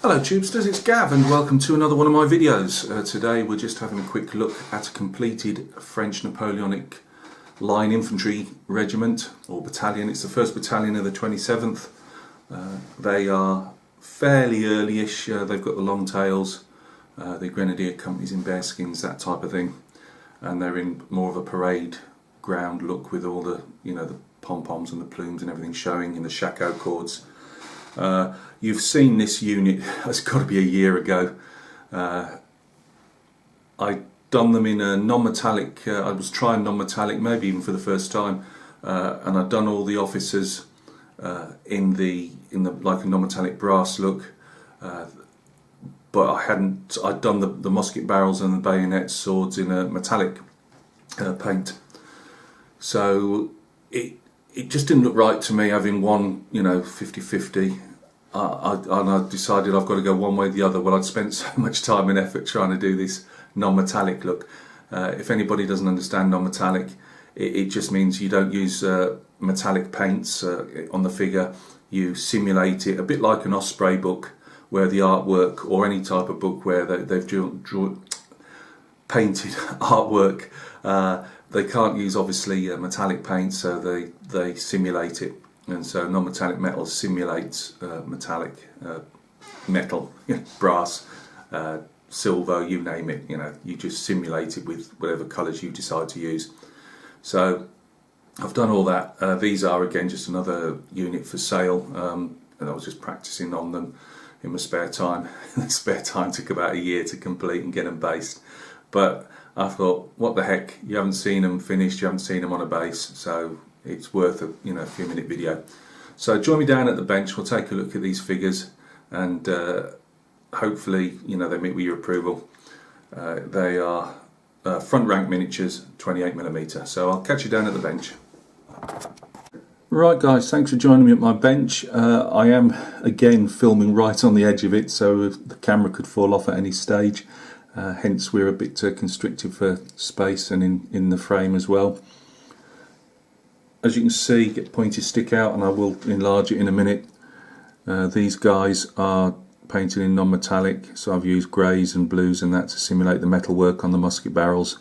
Hello Tubesters, it's Gavin. Welcome to another one of my videos. Today we're just having a quick look at a completed French Napoleonic line infantry regiment or battalion. It's the 1st battalion of the 27th. They are fairly early-ish. They've got the long tails, the grenadier companies in bearskins, that type of thing, and they're in more of a parade ground look with all the, the pom-poms and the plumes and everything showing in the shako cords. You've seen this unit, it's got to be a year ago. I'd done them in a non-metallic, I was trying non-metallic maybe even for the first time, and I'd done all the officers in the like a non-metallic brass look, but I'd done the musket barrels and the bayonet swords in a metallic paint, so it just didn't look right to me having one 50-50. And I decided I've got to go one way or the other. Well, I'd spent so much time and effort trying to do this non-metallic look. If anybody doesn't understand non-metallic, it just means you don't use metallic paints on the figure. You simulate it a bit like an Osprey book, where the artwork, or any type of book where they've painted artwork, they can't use obviously metallic paint, so they simulate it. And so non-metallic metal simulates metallic metal, brass, silver, you name it. You just simulate it with whatever colours you decide to use. So I've done all that. These are again just another unit for sale, and I was just practicing on them in my spare time. The spare time took about a year to complete and get them based. But I thought, what the heck? You haven't seen them finished. You haven't seen them on a base, so it's worth a few minute video. So join me down at the bench. We'll take a look at these figures, and hopefully they meet with your approval. They are front rank miniatures, 28mm. So I'll catch you down at the bench. Right guys, thanks for joining me at my bench. I am again filming right on the edge of it, so the camera could fall off at any stage. Hence we're a bit constricted for space and in the frame as well. As you can see, get pointed stick out, and I will enlarge it in a minute. These guys are painted in non-metallic, so I've used greys and blues and that to simulate the metalwork on the musket barrels,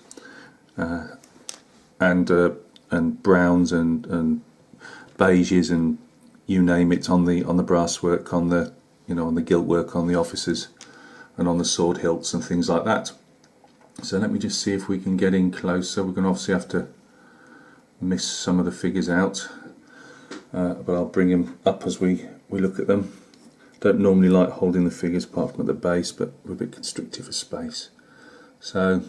and browns and beiges and you name it on the brass work, on the on the gilt work on the officers, and on the sword hilts and things like that. So let me just see if we can get in closer. We're going to obviously have to miss some of the figures out, but I'll bring them up as we look at them. Don't normally like holding the figures apart from at the base, but we're a bit constricted for space. So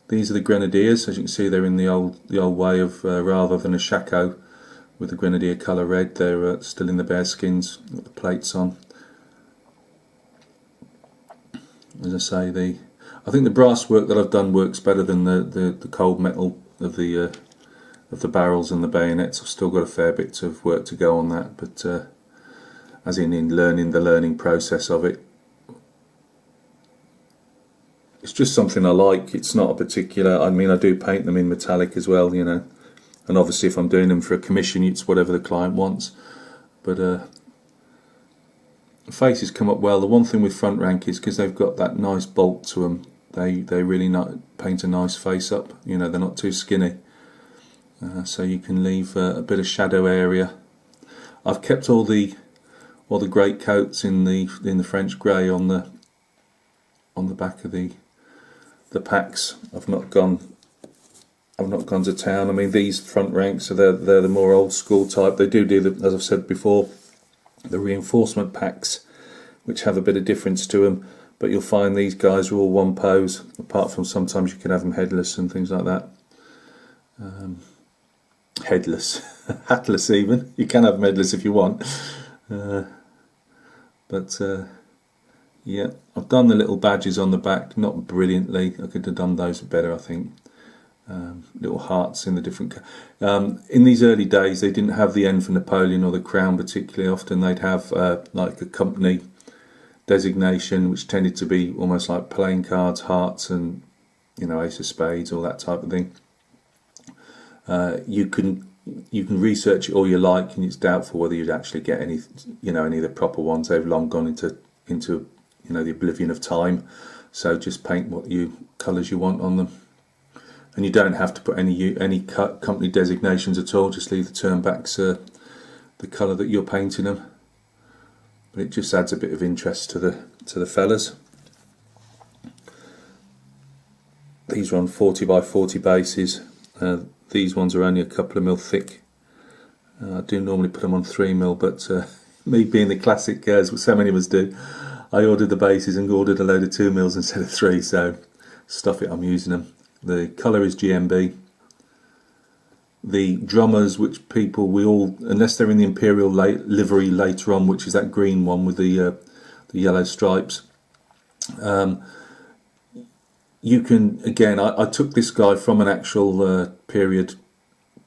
these are the grenadiers. As you can see, they're in the old way of rather than a shako with the grenadier colour red, they're still in the bearskins with the plates on. As I say, I think the brass work that I've done works better than the cold metal of the barrels and the bayonets. I've still got a fair bit of work to go on that, but as in learning the learning process of it. It's just something I like. It's not a particular, I mean I do paint them in metallic as well, and obviously if I'm doing them for a commission it's whatever the client wants, but the faces come up well. The one thing with front rank is because they've got that nice bulk to them, they really paint a nice face up, they're not too skinny. So you can leave a bit of shadow area. I've kept all the great coats in the French grey on the back of the packs. I've not gone to town. I mean, these front ranks are they're the more old school type. They do the, as I've said before, the reinforcement packs, which have a bit of difference to them. But you'll find these guys are all one pose. Apart from sometimes you can have them headless and things like that. Headless, hatless even. You can have them headless if you want, but yeah, I've done the little badges on the back, not brilliantly. I could have done those better, I think. Little hearts in the different. In these early days, they didn't have the N for Napoleon or the crown particularly often. They'd have like a company designation, which tended to be almost like playing cards, hearts, and ace of spades, all that type of thing. You can research it all you like, and it's doubtful whether you'd actually get any of the proper ones. They've long gone into you know, the oblivion of time. So just paint what colours you want on them, and you don't have to put any company designations at all. Just leave the turnbacks the colour that you're painting them. But it just adds a bit of interest to the fellas. These are on 40 by 40 bases. These ones are only a couple of mil thick. I do normally put them on 3mm, but me being the classic, as so many of us do, I ordered the bases and ordered a load of 2mm instead of 3, so stuff it, I'm using them. The colour is GMB. The drummers, which people, we all, unless they're in the Imperial livery later on, which is that green one with the yellow stripes, you can, again, I took this guy from an actual period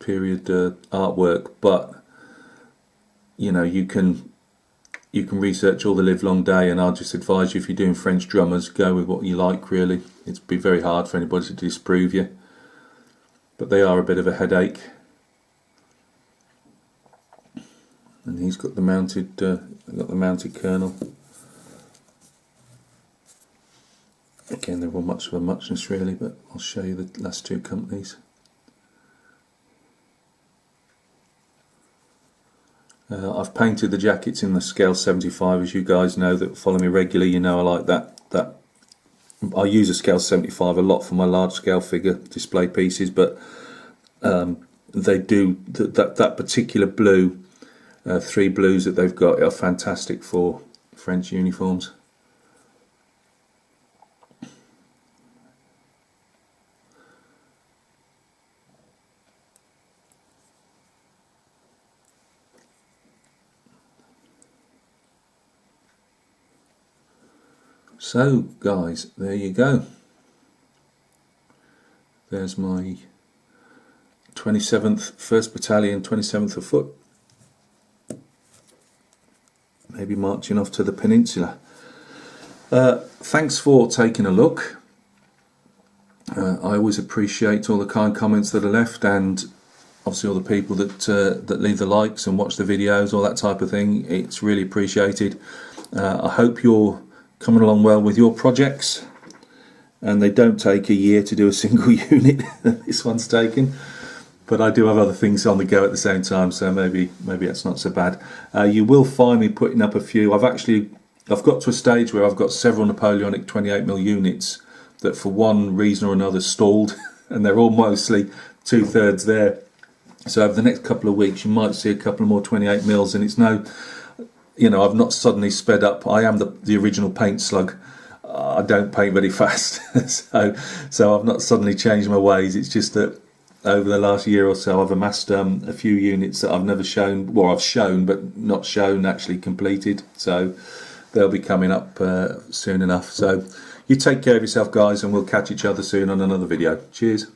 artwork, but you know, you can research all the live long day, and I'll just advise you, if you're doing French drummers, go with what you like really. It'd be very hard for anybody to disprove you, but they are a bit of a headache. And he's got the mounted kernel. Again, they're all much of a muchness really, but I'll show you the last two companies. I've painted the jackets in the scale 75, as you guys know that follow me regularly. You know I like that. I use a scale 75 a lot for my large scale figure display pieces, but they do that particular blue, 3 blues that they've got are fantastic for French uniforms. So guys, there you go. There's my 27th 1st Battalion, 27th of Foot, maybe marching off to the peninsula. Thanks for taking a look. I always appreciate all the kind comments that are left, and obviously all the people that leave the likes and watch the videos, all that type of thing. It's really appreciated. I hope you're coming along well with your projects, and they don't take a year to do a single unit this one's taken, but I do have other things on the go at the same time, so maybe that's not so bad. You will find me putting up a few. I've got to a stage where I've got several Napoleonic 28mm units that for one reason or another stalled, and they're all mostly 2/3 there. So over the next couple of weeks you might see a couple more 28mm, and it's no, you know, I've not suddenly sped up. I am the original paint slug. I don't paint very fast, so I've not suddenly changed my ways. It's just that over the last year or so I've amassed a few units that I've never shown, well I've shown but not shown actually completed, so they'll be coming up soon enough. So you take care of yourself guys, and we'll catch each other soon on another video. Cheers.